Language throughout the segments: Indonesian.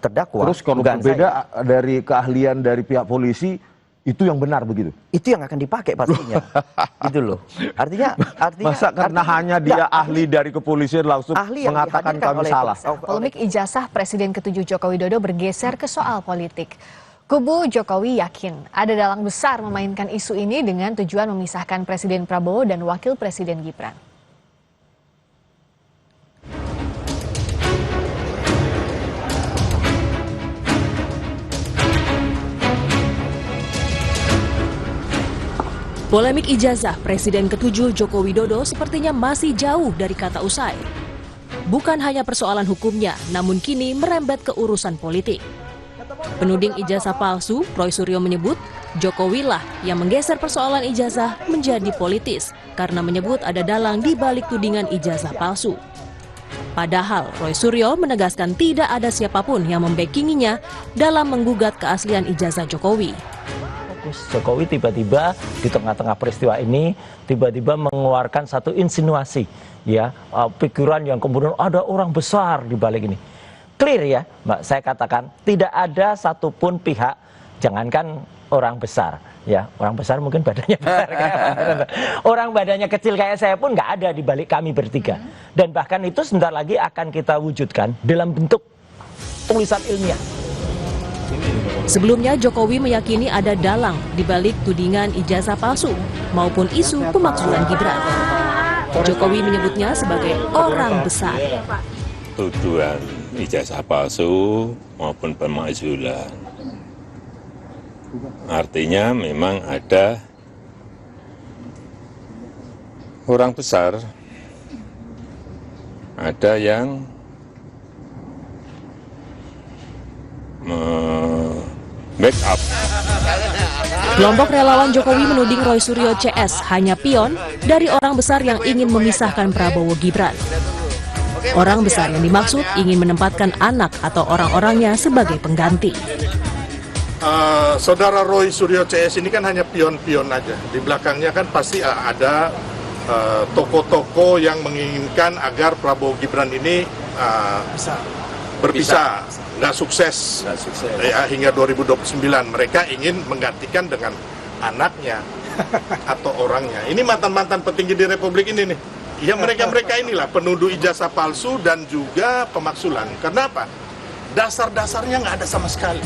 terdakwa. Terus kalau berbeda dari keahlian dari pihak polisi, itu yang benar begitu? Itu yang akan dipakai pastinya. Gitu loh. Artinya masa karena hanya dia ahli dari kepolisian langsung mengatakan kami salah. Polemik ijazah Presiden ke-7 Joko Widodo bergeser ke soal politik. Kubu Jokowi yakin ada dalang besar memainkan isu ini dengan tujuan memisahkan Presiden Prabowo dan Wakil Presiden Gibran. Polemik ijazah Presiden ke-7 Joko Widodo sepertinya masih jauh dari kata usai. Bukan hanya persoalan hukumnya, namun kini merembet ke urusan politik. Penuding ijazah palsu, Roy Suryo menyebut, Jokowi lah yang menggeser persoalan ijazah menjadi politis karena menyebut ada dalang di balik tudingan ijazah palsu. Padahal Roy Suryo menegaskan tidak ada siapapun yang membackinginya dalam menggugat keaslian ijazah Jokowi. Jokowi tiba-tiba di tengah-tengah peristiwa ini tiba-tiba mengeluarkan satu insinuasi, ya, pikiran yang kemudian ada orang besar di balik ini. Clear ya, Mbak, saya katakan tidak ada satupun pihak, jangankan orang besar, ya, orang besar mungkin badannya besar, orang badannya kecil kayak saya pun nggak ada di balik kami bertiga. Dan bahkan itu sebentar lagi akan kita wujudkan dalam bentuk tulisan ilmiah. Sebelumnya Jokowi meyakini ada dalang di balik tudingan ijazah palsu maupun isu pemakzulan Gibran. Jokowi menyebutnya sebagai orang besar. Tuduhan ijazah palsu maupun pemakzulan. Artinya memang ada orang besar, ada yang backup. Kelompok relawan Jokowi menuding Roy Suryo CS hanya pion dari orang besar yang ingin memisahkan Prabowo Gibran. Orang besar yang dimaksud ingin menempatkan anak atau orang-orangnya sebagai pengganti. Saudara Roy Suryo CS ini kan hanya pion-pion aja. Di belakangnya kan pasti ada tokoh-tokoh yang menginginkan agar Prabowo Gibran ini berpisah. Nggak sukses. Ya, hingga 2029 mereka ingin menggantikan dengan anaknya atau orangnya. Ini mantan-mantan petinggi di Republik ini nih. Ya mereka inilah penuduh ijazah palsu dan juga pemakzulan. Kenapa? Dasar-dasarnya nggak ada sama sekali.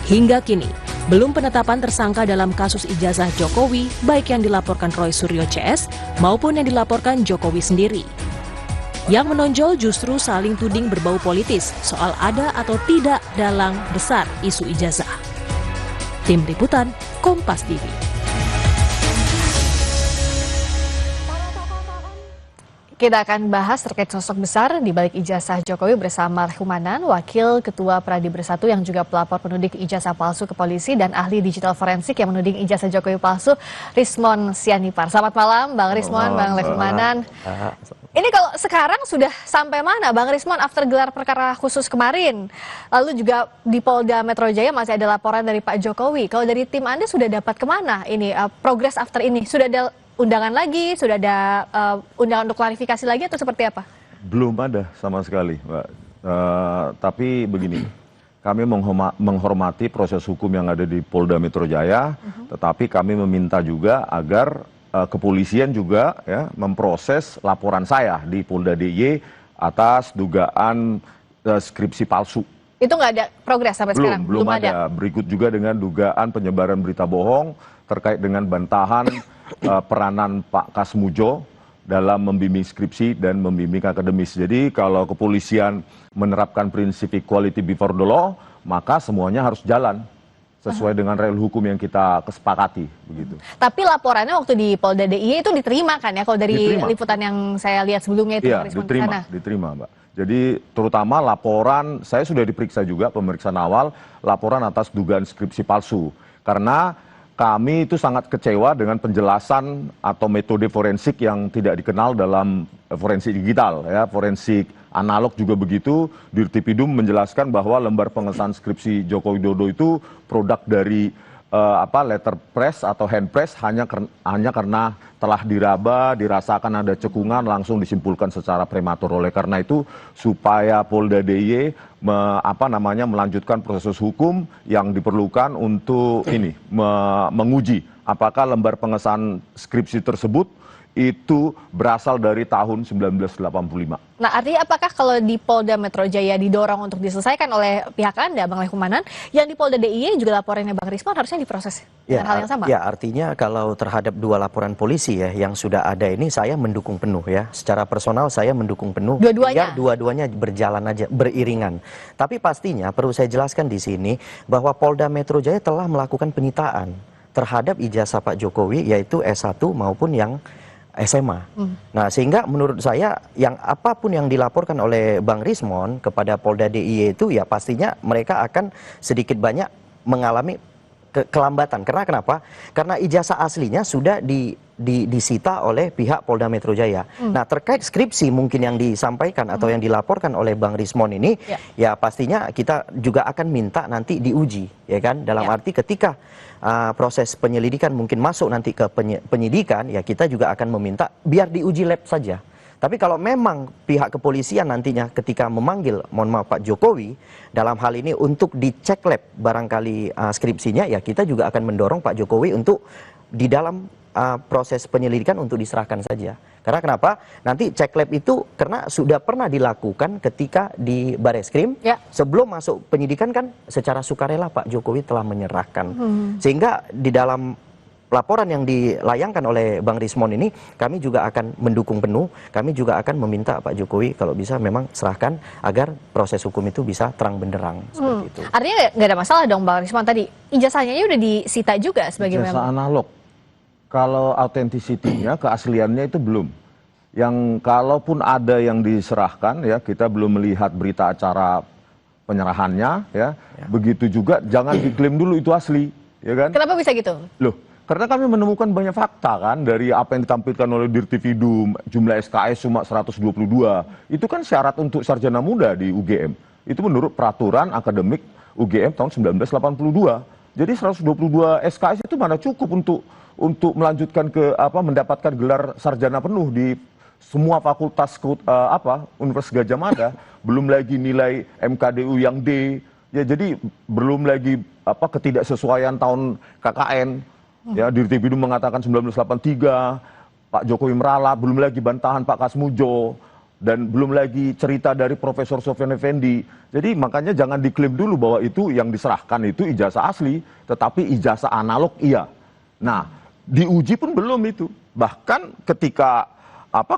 Hingga kini, belum penetapan tersangka dalam kasus ijazah Jokowi, baik yang dilaporkan Roy Suryo CS maupun yang dilaporkan Jokowi sendiri. Yang menonjol justru saling tuding berbau politis soal ada atau tidak dalang besar isu ijazah. Tim Liputan, Kompas TV. Kita akan bahas terkait sosok besar di balik ijazah Jokowi bersama Humanan, Wakil Ketua Pradi Bersatu yang juga pelapor penudik ijazah palsu ke polisi dan ahli digital forensik yang menuding ijazah Jokowi palsu, Rismon Sianipar. Selamat malam Bang Rismon, Bang Humanan. Ini kalau sekarang sudah sampai mana Bang Rismon after gelar perkara khusus kemarin? Lalu juga di Polda Metro Jaya masih ada laporan dari Pak Jokowi. Kalau dari tim Anda sudah dapat kemana ini progres after ini? Sudah ada undangan lagi? Sudah ada undangan untuk klarifikasi lagi atau seperti apa? Belum ada sama sekali, Mbak. Tapi begini, kami menghormati proses hukum yang ada di Polda Metro Jaya, tetapi kami meminta juga agar kepolisian juga ya memproses laporan saya di Polda DIY atas dugaan skripsi palsu. Itu nggak ada progres sampai sekarang? Belum ada. Berikut juga dengan dugaan penyebaran berita bohong terkait dengan bantahan peranan Pak Kasmujo dalam membimbing skripsi dan membimbing akademis. Jadi kalau kepolisian menerapkan prinsip equality before the law, maka semuanya harus jalan sesuai dengan rel hukum yang kita kesepakati, begitu. Tapi laporannya waktu di Polda DIY itu diterima kan ya? Kalau dari liputan yang saya lihat sebelumnya itu, iya, diterima, Mbak. Jadi terutama laporan, saya sudah diperiksa juga pemeriksaan awal, laporan atas dugaan skripsi palsu. Karena kami itu sangat kecewa dengan penjelasan atau metode forensik yang tidak dikenal dalam forensik digital, ya, forensik analog juga begitu. Dirtipidum menjelaskan bahwa lembar pengesahan skripsi Joko Widodo itu produk dari letter press atau hand press hanya karena telah diraba, dirasakan ada cekungan, langsung disimpulkan secara prematur. Oleh karena itu, supaya Polda DIY melanjutkan proses hukum yang diperlukan untuk menguji apakah lembar pengesahan skripsi tersebut itu berasal dari tahun 1985. Nah, artinya apakah kalau di Polda Metro Jaya didorong untuk diselesaikan oleh pihak Anda, Bang Lehumanan, yang di Polda DIY juga laporannya Bang Rismon harusnya diproses dengan hal yang sama? Ya, artinya kalau terhadap 2 laporan polisi ya yang sudah ada ini, saya mendukung penuh ya. Secara personal saya mendukung penuh. Dua-duanya? Ya, dua-duanya berjalan aja, beriringan. Tapi pastinya perlu saya jelaskan di sini bahwa Polda Metro Jaya telah melakukan penyitaan terhadap ijazah Pak Jokowi, yaitu S1 maupun yang SMA. Nah, sehingga menurut saya yang apapun yang dilaporkan oleh Bang Rismon kepada Polda DIY itu ya pastinya mereka akan sedikit banyak mengalami kelambatan. Karena kenapa? Karena ijazah aslinya sudah disita oleh pihak Polda Metro Jaya. Nah, terkait skripsi mungkin yang disampaikan atau yang dilaporkan oleh Bang Rismon ini, ya pastinya kita juga akan minta nanti diuji, ya kan? Dalam arti ketika proses penyelidikan mungkin masuk nanti ke penyidikan, ya kita juga akan meminta biar diuji lab saja. Tapi kalau memang pihak kepolisian nantinya ketika memanggil, mohon maaf, Pak Jokowi dalam hal ini untuk dicek lab barangkali skripsinya, ya kita juga akan mendorong Pak Jokowi untuk di dalam proses penyelidikan untuk diserahkan saja. Karena kenapa? Nanti cek lab itu karena sudah pernah dilakukan ketika di Bareskrim, sebelum masuk penyidikan kan secara sukarela Pak Jokowi telah menyerahkan. Sehingga di dalam laporan yang dilayangkan oleh Bang Rismon ini, kami juga akan mendukung penuh, kami juga akan meminta Pak Jokowi kalau bisa memang serahkan agar proses hukum itu bisa terang benderang. Seperti itu. Artinya nggak ada masalah dong Bang Rismon tadi, ijazahnya udah disita juga sebagai ijazah analog. Kalau autentisitinya, keasliannya itu belum. Yang kalaupun ada yang diserahkan, ya kita belum melihat berita acara penyerahannya, ya. Begitu juga jangan diklaim dulu itu asli, ya kan? Kenapa bisa gitu? Loh, karena kami menemukan banyak fakta kan dari apa yang ditampilkan oleh Dirtividum, jumlah SKS cuma 122. Itu kan syarat untuk sarjana muda di UGM. Itu menurut peraturan akademik UGM tahun 1982. Jadi 122 SKS itu mana cukup untuk melanjutkan mendapatkan gelar sarjana penuh di semua fakultas Universitas Gadjah Mada, belum lagi nilai MKDU yang D, ya jadi belum lagi ketidaksesuaian tahun KKN, ya Dirtividum mengatakan 1983, Pak Jokowi meralat, belum lagi bantahan Pak Kasmujo, dan belum lagi cerita dari Profesor Sofyan Effendi. Jadi makanya jangan diklaim dulu bahwa itu yang diserahkan itu ijazah asli, tetapi ijazah analog iya. Nah, diuji pun belum itu. Bahkan ketika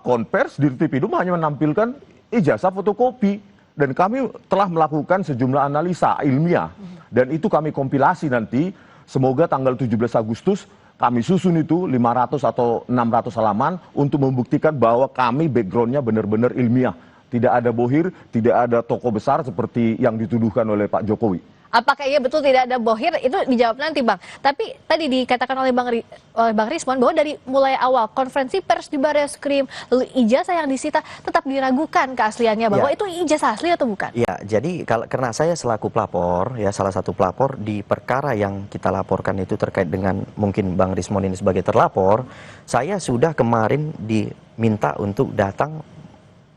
konvers, Dirtividum hanya menampilkan ijazah fotokopi. Dan kami telah melakukan sejumlah analisa ilmiah. Dan itu kami kompilasi nanti, semoga tanggal 17 Agustus kami susun itu 500 atau 600 halaman untuk membuktikan bahwa kami backgroundnya benar-benar ilmiah. Tidak ada bohir, tidak ada tokoh besar seperti yang dituduhkan oleh Pak Jokowi. Apakah iya betul tidak ada bohir, itu dijawab nanti Bang. Tapi tadi dikatakan oleh Bang Rismon bahwa dari mulai awal konferensi pers di Bareskrim, lalu ijazah yang disita tetap diragukan keasliannya bahwa itu ijazah asli atau bukan? Ya, jadi karena saya selaku pelapor, ya salah satu pelapor di perkara yang kita laporkan itu terkait dengan mungkin Bang Rismon ini sebagai terlapor, saya sudah kemarin diminta untuk datang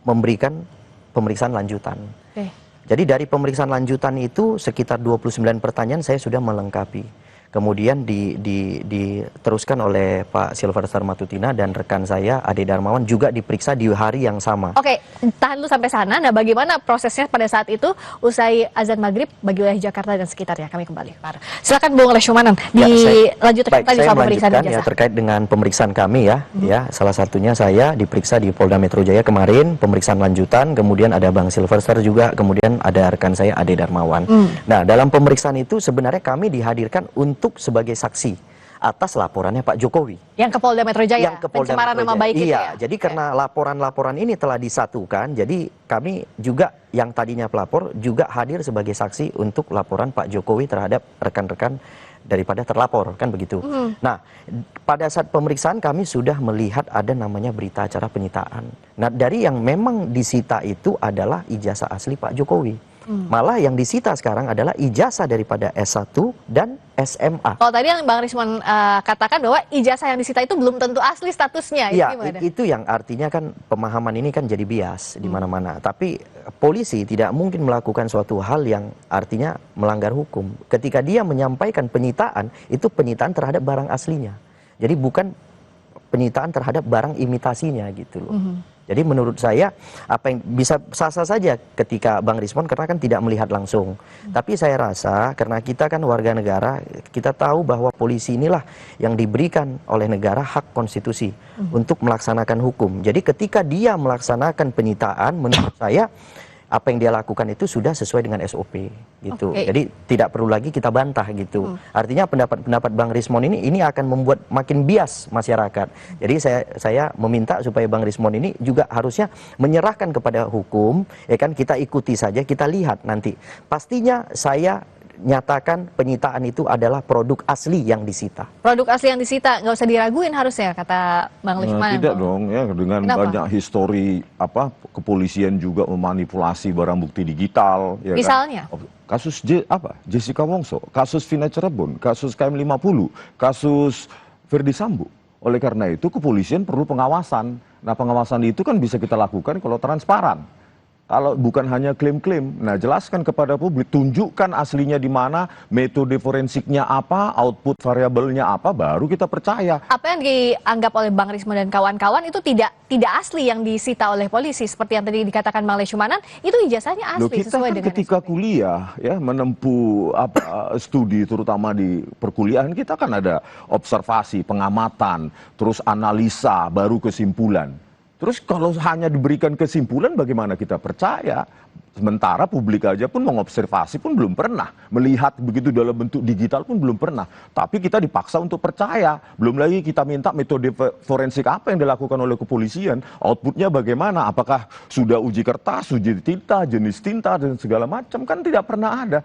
memberikan pemeriksaan lanjutan. Jadi dari pemeriksaan lanjutan itu sekitar 29 pertanyaan saya sudah melengkapi. Kemudian diteruskan oleh Pak Silverster Matutina dan rekan saya Ade Darmawan juga diperiksa di hari yang sama. Oke, tahan dulu sampai sana. Nah, bagaimana prosesnya pada saat itu usai azan maghrib bagi wilayah Jakarta dan sekitarnya? Kami kembali. Silakan Bung Lehumanan dilanjutkan tadi soal pemeriksaan ijazah. Ya, terkait dengan pemeriksaan kami ya, salah satunya saya diperiksa di Polda Metro Jaya kemarin, pemeriksaan lanjutan, kemudian ada Bang Silverster juga, kemudian ada rekan saya Ade Darmawan. Nah, dalam pemeriksaan itu sebenarnya kami dihadirkan untuk sebagai saksi atas laporannya Pak Jokowi. Yang ke Polda Metro Jaya, yang ke Polda pencemaran Metro nama Jaya. baik itu iya, ya? jadi karena laporan-laporan ini telah disatukan, jadi kami juga yang tadinya pelapor juga hadir sebagai saksi untuk laporan Pak Jokowi terhadap rekan-rekan daripada terlapor, kan begitu. Nah, pada saat pemeriksaan kami sudah melihat ada namanya berita acara penyitaan. Nah, dari yang memang disita itu adalah ijazah asli Pak Jokowi. Malah yang disita sekarang adalah ijazah daripada S1 dan SMA. Kalau tadi yang Bang Rismon katakan bahwa ijazah yang disita itu belum tentu asli statusnya, itu Ya, gimana? itu yang artinya kan pemahaman ini kan jadi bias di mana-mana. Tapi polisi tidak mungkin melakukan suatu hal yang artinya melanggar hukum. Ketika dia menyampaikan penyitaan, itu penyitaan terhadap barang aslinya. Jadi bukan penyitaan terhadap barang imitasinya gitu loh. Jadi menurut saya apa yang bisa sah-sah saja ketika Bang Rismon karena kan tidak melihat langsung. Tapi saya rasa karena kita kan warga negara, kita tahu bahwa polisi inilah yang diberikan oleh negara hak konstitusi untuk melaksanakan hukum. Jadi ketika dia melaksanakan penyitaan, menurut saya apa yang dia lakukan itu sudah sesuai dengan SOP gitu. Oke. Jadi tidak perlu lagi kita bantah gitu. Artinya pendapat Bang Rismon ini akan membuat makin bias masyarakat. Jadi saya meminta supaya Bang Rismon ini juga harusnya menyerahkan kepada hukum, ya kan, kita ikuti saja, kita lihat nanti. Pastinya saya nyatakan penyitaan itu adalah produk asli yang disita. Produk asli yang disita nggak usah diraguin harusnya, kata Bang Lisman. Tidak dong, ya dengan Kenapa? banyak histori kepolisian juga memanipulasi barang bukti digital. Ya Misalnya? Kan? Kasus Jessica Wongso, kasus Vina Cirebon, kasus KM50, kasus Verdi Sambo. Oleh karena itu kepolisian perlu pengawasan. Nah pengawasan itu kan bisa kita lakukan kalau transparan. Kalau bukan hanya klaim-klaim, nah jelaskan kepada publik, tunjukkan aslinya di mana, metode forensiknya apa, output variabelnya apa, baru kita percaya. Apa yang dianggap oleh Bang Rismon dan kawan-kawan itu tidak asli yang disita oleh polisi, seperti yang tadi dikatakan Bang Leshumanan, itu ijazahnya asli. Loh, kita sesuai kan dengan ketika SOP. kuliah ya menempuh studi terutama di perkuliahan, kita kan ada observasi, pengamatan, terus analisa, baru kesimpulan. Terus kalau hanya diberikan kesimpulan bagaimana kita percaya? Sementara publik aja pun mengobservasi pun belum pernah. Melihat begitu dalam bentuk digital pun belum pernah. Tapi kita dipaksa untuk percaya. Belum lagi kita minta metode forensik apa yang dilakukan oleh kepolisian. Outputnya bagaimana? Apakah sudah uji kertas, uji tinta, jenis tinta, dan segala macam? Kan tidak pernah ada.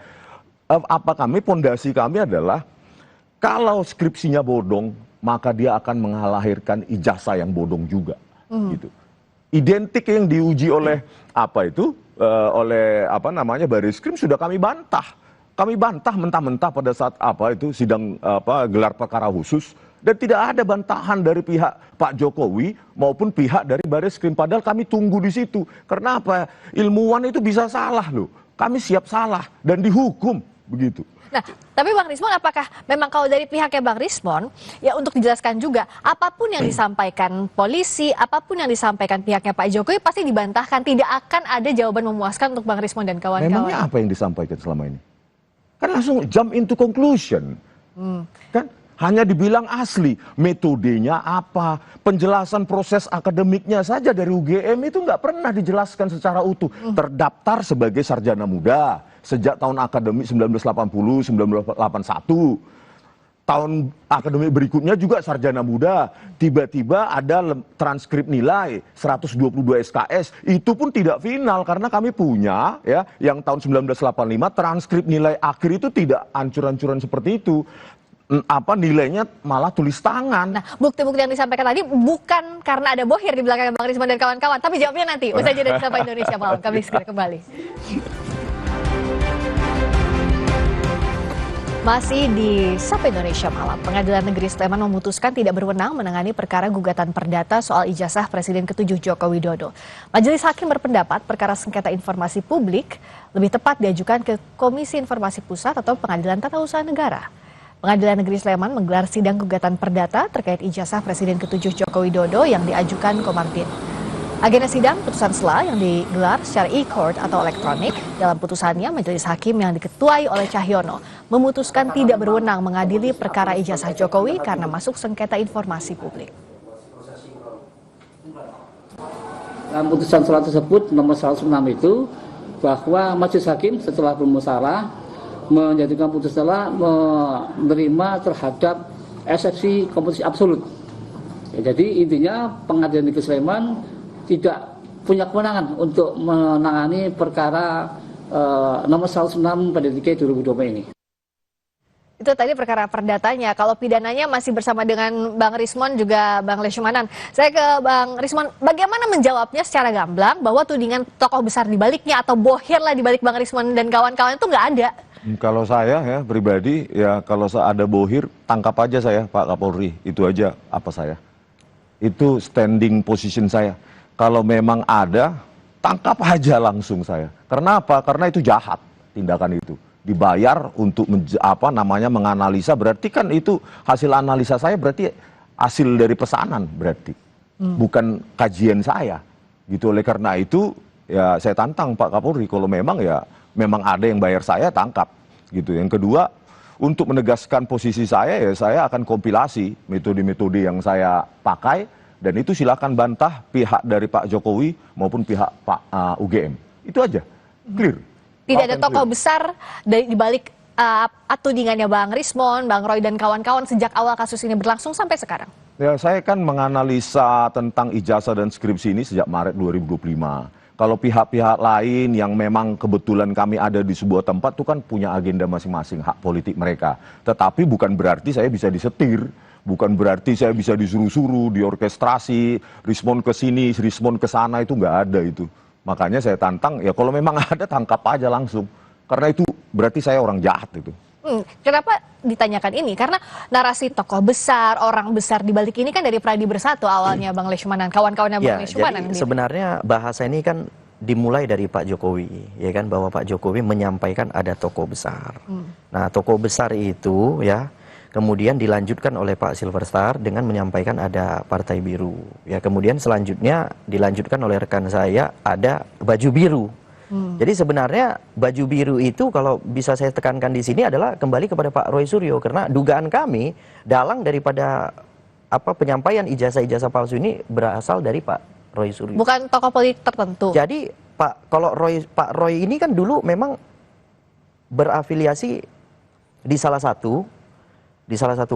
Pondasi kami adalah kalau skripsinya bodong, maka dia akan mengalahirkan ijazah yang bodong juga. Gitu. Identik yang diuji oleh Bariskrim sudah kami bantah. Kami bantah mentah-mentah pada saat sidang gelar perkara khusus, dan tidak ada bantahan dari pihak Pak Jokowi maupun pihak dari Bariskrim, padahal kami tunggu di situ. Karena apa? Ilmuwan itu bisa salah loh. Kami siap salah dan dihukum begitu. Nah, tapi Bang Rismon, apakah memang kalau dari pihaknya Bang Rismon, ya untuk dijelaskan juga, apapun yang disampaikan polisi, apapun yang disampaikan pihaknya Pak Jokowi pasti dibantahkan, tidak akan ada jawaban memuaskan untuk Bang Rismon dan kawan-kawan. Memangnya apa yang disampaikan selama ini? Kan langsung jump into conclusion. Kan hanya dibilang asli, metodenya apa, penjelasan proses akademiknya saja dari UGM itu nggak pernah dijelaskan secara utuh. Terdaftar sebagai sarjana muda sejak tahun akademik 1980-1981. Tahun akademik berikutnya juga sarjana muda. Tiba-tiba ada transkrip nilai 122 SKS. Itu pun tidak final karena kami punya ya yang tahun 1985 transkrip nilai akhir itu tidak ancur-ancuran seperti itu. Nilainya malah tulis tangan. Nah, bukti-bukti yang disampaikan tadi bukan karena ada bohir di belakang Bang Rismon dan kawan-kawan, tapi jawabnya nanti usai jeda di Sapa Indonesia Malam. Kami segera kembali. Masih di Sapa Indonesia Malam, Pengadilan Negeri Sleman memutuskan tidak berwenang menangani perkara gugatan perdata soal ijazah Presiden ke-7 Joko Widodo. Majelis Hakim berpendapat perkara sengketa informasi publik lebih tepat diajukan ke Komisi Informasi Pusat atau Pengadilan Tata Usaha Negara. Pengadilan Negeri Sleman menggelar sidang gugatan perdata terkait ijazah Presiden ke-7 Joko Widodo yang diajukan Komarudin. Agenda sidang putusan sela yang digelar secara e-court atau elektronik. Dalam putusannya, Majelis Hakim yang diketuai oleh Cahyono memutuskan tidak berwenang mengadili perkara ijazah Jokowi karena masuk sengketa informasi publik. Dalam putusan sela tersebut nomor 106 itu bahwa Majelis Hakim setelah bermusyawarah menjadikan putusan sela menerima terhadap eksepsi kompetisi absolut. Ya, jadi intinya Pengadilan Negeri Sleman tidak punya kewenangan untuk menangani perkara nomor 106 pada 2020 ini. Itu tadi perkara perdatanya. Kalau pidananya masih bersama dengan Bang Rismon juga Bang Lesmanan. Saya ke Bang Rismon, bagaimana menjawabnya secara gamblang bahwa tudingan tokoh besar di baliknya atau bohir lah di balik Bang Rismon dan kawan-kawan itu nggak ada? Kalau saya ya pribadi, ya kalau ada bohir, tangkap aja saya Pak Kapolri. Itu aja apa saya. Itu standing position saya. Kalau memang ada, tangkap aja langsung saya. Karena apa? Karena itu jahat tindakan itu. Dibayar untuk menganalisa, berarti kan itu hasil analisa saya, berarti hasil dari pesanan berarti. Bukan kajian saya. Gitu. Oleh karena itu ya saya tantang Pak Kapolri, kalau memang ya memang ada yang bayar saya, tangkap. Gitu. Yang kedua, untuk menegaskan posisi saya, ya saya akan kompilasi metode-metode yang saya pakai, dan itu silakan bantah pihak dari Pak Jokowi maupun pihak Pak UGM. Itu aja, clear. Tidak ada tokoh besar di balik tudingannya Bang Rismon, Bang Roy dan kawan-kawan sejak awal kasus ini berlangsung sampai sekarang. Ya, saya kan menganalisa tentang ijazah dan skripsi ini sejak Maret 2025. Kalau pihak-pihak lain yang memang kebetulan kami ada di sebuah tempat itu kan punya agenda masing-masing, hak politik mereka. Tetapi bukan berarti saya bisa disetir, bukan berarti saya bisa disuruh-suruh, diorkestrasi, Rismon ke sini, Rismon ke sana, itu nggak ada itu. Makanya saya tantang, ya kalau memang ada tangkap aja langsung. Karena itu berarti saya orang jahat itu. Kenapa ditanyakan ini? Karena narasi tokoh besar, orang besar di balik ini kan dari Pradi Bersatu awalnya Bang Lesmanan, kawan-kawannya Bang Lesmanan. Jadi sebenarnya bahasa ini kan dimulai dari Pak Jokowi, ya kan, bahwa Pak Jokowi menyampaikan ada tokoh besar. Nah, tokoh besar itu ya kemudian dilanjutkan oleh Pak Silverstar dengan menyampaikan ada Partai Biru. Ya, kemudian selanjutnya dilanjutkan oleh rekan saya ada baju biru. Jadi sebenarnya baju biru itu kalau bisa saya tekankan di sini adalah kembali kepada Pak Roy Suryo, karena dugaan kami dalang daripada penyampaian ijazah-ijazah palsu ini berasal dari Pak Roy Suryo. Bukan tokoh politik tertentu. Jadi Pak Roy ini kan dulu memang berafiliasi di salah satu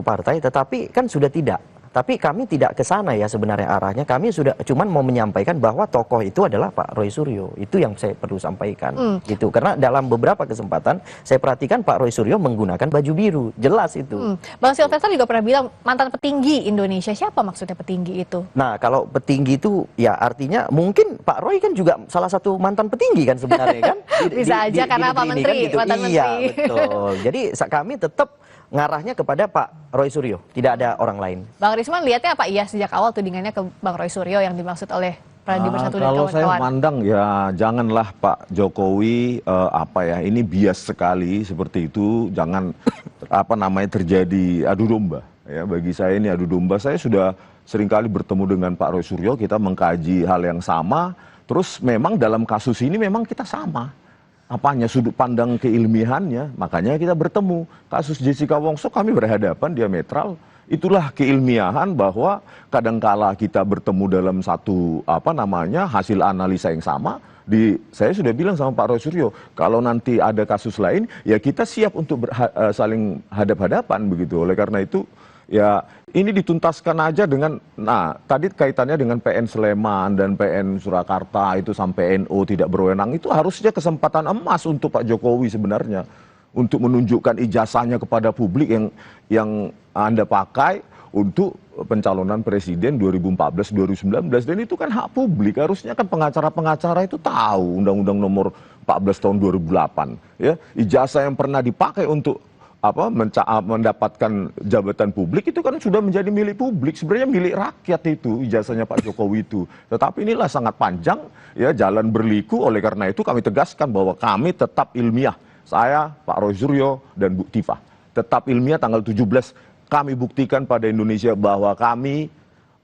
partai, tetapi kan sudah tidak. Tapi kami tidak ke sana ya sebenarnya arahnya. Kami sudah cuman mau menyampaikan bahwa tokoh itu adalah Pak Roy Suryo. Itu yang saya perlu sampaikan. Gitu. Karena dalam beberapa kesempatan saya perhatikan Pak Roy Suryo menggunakan baju biru. Jelas itu. Bang Silverstar juga pernah bilang mantan petinggi Indonesia. Siapa maksudnya petinggi itu? Nah, kalau petinggi itu ya artinya mungkin Pak Roy kan juga salah satu mantan petinggi kan sebenarnya kan. Bisa aja karena Pak Menteri, kan, gitu. mantan Iya, menteri. betul. Jadi kami tetap ngarahnya kepada Pak Roy Suryo, tidak ada orang lain. Bang Rismon lihatnya apa iya sejak awal tudingannya ke Bang Roy Suryo yang dimaksud oleh Pradi Bersatu dan kalau kawan-kawan? saya mandang ya janganlah Pak Jokowi ini bias sekali seperti itu, jangan terjadi adu domba. Ya, bagi saya ini adu domba. Saya sudah seringkali bertemu dengan Pak Roy Suryo, kita mengkaji hal yang sama, terus memang dalam kasus ini memang kita sama. Sudut pandang keilmiahannya, makanya kita bertemu. Kasus Jessica Wongso kami berhadapan diametral. Itulah keilmiahan bahwa kadangkala kita bertemu dalam satu hasil analisa yang sama. Saya sudah bilang sama Pak Roy Suryo, kalau nanti ada kasus lain ya kita siap untuk saling hadap-hadapan begitu. Oleh karena itu ya ini dituntaskan aja dengan, tadi kaitannya dengan PN Sleman dan PN Surakarta itu sampai NO tidak berwenang, itu harusnya kesempatan emas untuk Pak Jokowi sebenarnya. Untuk menunjukkan ijazahnya kepada publik yang Anda pakai untuk pencalonan presiden 2014-2019. Dan itu kan hak publik, harusnya kan pengacara-pengacara itu tahu Undang-Undang nomor 14 tahun 2008. Ya, ijazah yang pernah dipakai untuk mendapatkan jabatan publik itu kan sudah menjadi milik publik, sebenarnya milik rakyat itu ijazahnya Pak Jokowi itu. Tetapi inilah sangat panjang ya, jalan berliku. Oleh karena itu kami tegaskan bahwa kami tetap ilmiah. Saya, Pak Roy Suryo dan Bu Tifa tetap ilmiah. Tanggal 17 kami buktikan pada Indonesia bahwa kami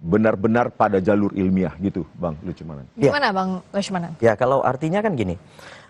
benar-benar pada jalur ilmiah gitu, Bang Lesmanan. Gimana Bang Lesmanan? Ya, kalau artinya kan gini,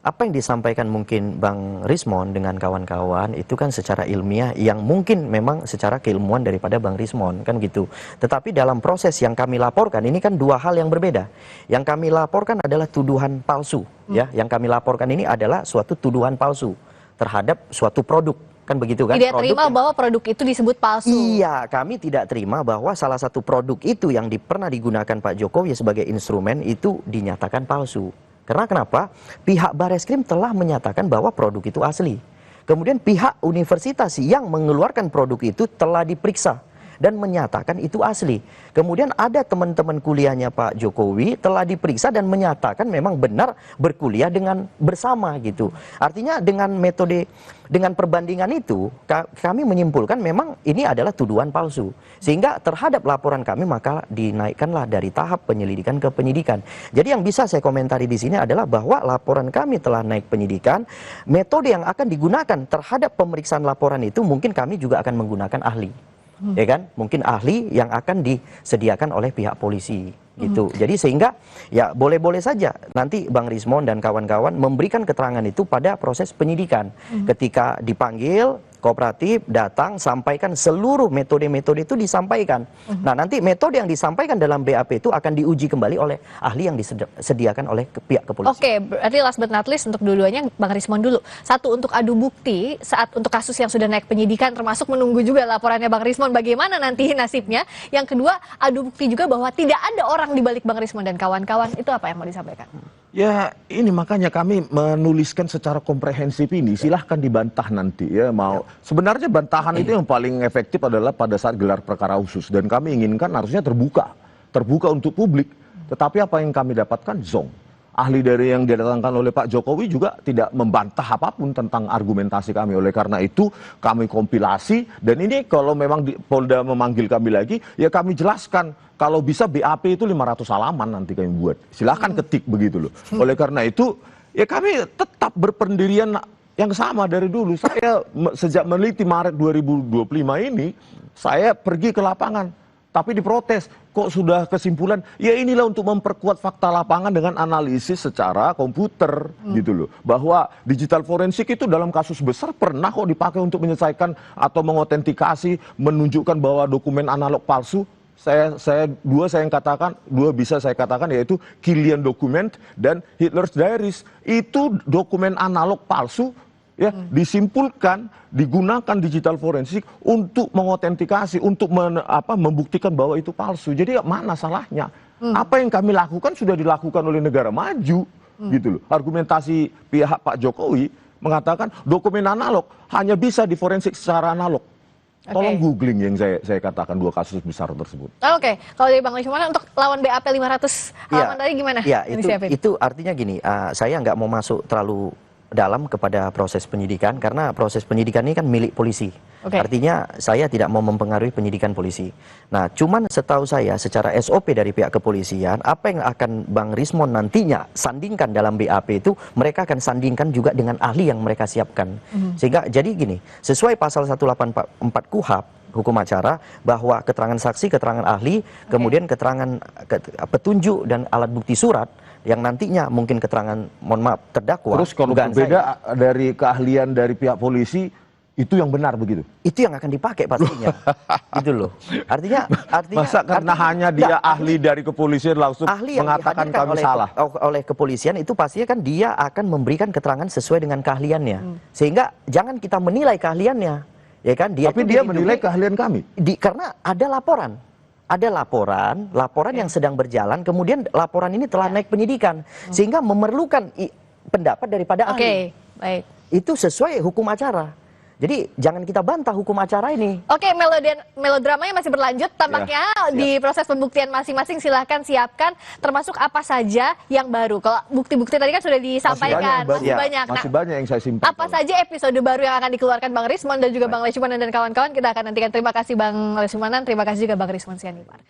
apa yang disampaikan mungkin Bang Rismon dengan kawan-kawan itu kan secara ilmiah yang mungkin memang secara keilmuan daripada Bang Rismon kan gitu. Tetapi dalam proses yang kami laporkan ini kan dua hal yang berbeda. Yang kami laporkan adalah tuduhan palsu, ya. Yang kami laporkan ini adalah suatu tuduhan palsu terhadap suatu produk. Kan begitu kan? Tidak terima bahwa produk itu disebut palsu. Iya, kami tidak terima bahwa salah satu produk itu yang pernah digunakan Pak Jokowi sebagai instrumen itu dinyatakan palsu. Karena kenapa? Pihak Bareskrim telah menyatakan bahwa produk itu asli. Kemudian pihak universitas yang mengeluarkan produk itu telah diperiksa dan menyatakan itu asli. Kemudian ada teman-teman kuliahnya Pak Jokowi telah diperiksa dan menyatakan memang benar berkuliah dengan bersama gitu. Artinya dengan metode, dengan perbandingan itu kami menyimpulkan memang ini adalah tuduhan palsu. Sehingga terhadap laporan kami maka dinaikkanlah dari tahap penyelidikan ke penyidikan. Jadi yang bisa saya komentari di sini adalah bahwa laporan kami telah naik penyidikan, metode yang akan digunakan terhadap pemeriksaan laporan itu mungkin kami juga akan menggunakan ahli. Ya kan, mungkin ahli yang akan disediakan oleh pihak polisi gitu. Jadi sehingga ya boleh-boleh saja nanti Bang Rismon dan kawan-kawan memberikan keterangan itu pada proses penyidikan. Ketika dipanggil kooperatif datang sampaikan seluruh metode-metode itu disampaikan. Nah, nanti metode yang disampaikan dalam BAP itu akan diuji kembali oleh ahli yang disediakan oleh pihak kepolisian. Oke, berarti last but not least untuk dua-duanya Bang Rismon dulu. Satu, untuk adu bukti saat untuk kasus yang sudah naik penyidikan, termasuk menunggu juga laporannya Bang Rismon bagaimana nanti nasibnya. Yang kedua, adu bukti juga bahwa tidak ada orang di balik Bang Rismon dan kawan-kawan. Itu apa yang mau disampaikan? Ya, ini makanya kami menuliskan secara komprehensif ini. Silahkan dibantah nanti ya. Sebenarnya bantahan itu yang paling efektif adalah pada saat gelar perkara khusus, dan kami inginkan harusnya terbuka untuk publik. Tetapi apa yang kami dapatkan zong. Ahli dari yang didatangkan oleh Pak Jokowi juga tidak membantah apapun tentang argumentasi kami. Oleh karena itu kami kompilasi, dan ini kalau memang Polda memanggil kami lagi, ya kami jelaskan. Kalau bisa BAP itu 500 halaman nanti kami buat. Silahkan ketik begitu loh. Oleh karena itu ya kami tetap berpendirian yang sama dari dulu. Saya sejak meneliti Maret 2025 ini, saya pergi ke lapangan. Tapi diprotes, kok sudah kesimpulan, ya inilah untuk memperkuat fakta lapangan dengan analisis secara komputer gitu loh. Bahwa digital forensik itu dalam kasus besar pernah kok dipakai untuk menyelesaikan atau mengotentikasi, menunjukkan bahwa dokumen analog palsu. Dua bisa saya katakan yaitu Killian Document dan Hitler's Diaries. Itu dokumen analog palsu ya, disimpulkan digunakan digital forensik untuk mengotentikasi, untuk membuktikan bahwa itu palsu. Jadi mana salahnya? Apa yang kami lakukan sudah dilakukan oleh negara maju gitu loh. Argumentasi pihak Pak Jokowi mengatakan dokumen analog hanya bisa diforensik secara analog. Tolong googling yang saya katakan dua kasus besar tersebut. Oke, kalau dari Bang Rismon untuk lawan BAP 500 halaman tadi gimana? Ya, itu artinya gini, saya nggak mau masuk terlalu dalam kepada proses penyidikan karena proses penyidikan ini kan milik polisi. Artinya saya tidak mau mempengaruhi penyidikan polisi. Nah, cuman setahu saya secara SOP dari pihak kepolisian, apa yang akan Bang Rismon nantinya sandingkan dalam BAP itu mereka akan sandingkan juga dengan ahli yang mereka siapkan. Sehingga jadi gini, sesuai pasal 184 KUHP hukum acara bahwa keterangan saksi, keterangan ahli, kemudian keterangan petunjuk dan alat bukti surat yang nantinya mungkin keterangan, mohon maaf, terdakwa. Terus kalau berbeda dari keahlian dari pihak polisi, itu yang benar begitu? Itu yang akan dipakai pastinya. Gitu loh. Artinya masa karena hanya dia ahli dari kepolisian langsung mengatakan kami salah? Oleh kepolisian itu pastinya kan dia akan memberikan keterangan sesuai dengan keahliannya. Sehingga jangan kita menilai keahliannya. Ya kan? Tapi dia menilai keahlian kami? Karena ada laporan. Ada laporan yang sedang berjalan, kemudian laporan ini telah naik penyidikan. Sehingga memerlukan pendapat daripada ahli. Baik. Itu sesuai hukum acara. Jadi jangan kita bantah hukum acara ini. Oke, melodramanya masih berlanjut. Tampaknya di proses pembuktian masing-masing silahkan siapkan. Termasuk apa saja yang baru. Kalau bukti-bukti tadi kan sudah disampaikan. Masih banyak. Masih banyak yang saya simpan. Apa saja episode baru yang akan dikeluarkan Bang Rismon dan juga Bang Leshmanan dan kawan-kawan. Kita akan nantikan. Terima kasih Bang Leshmanan. Terima kasih juga Bang Rismon Sianipar.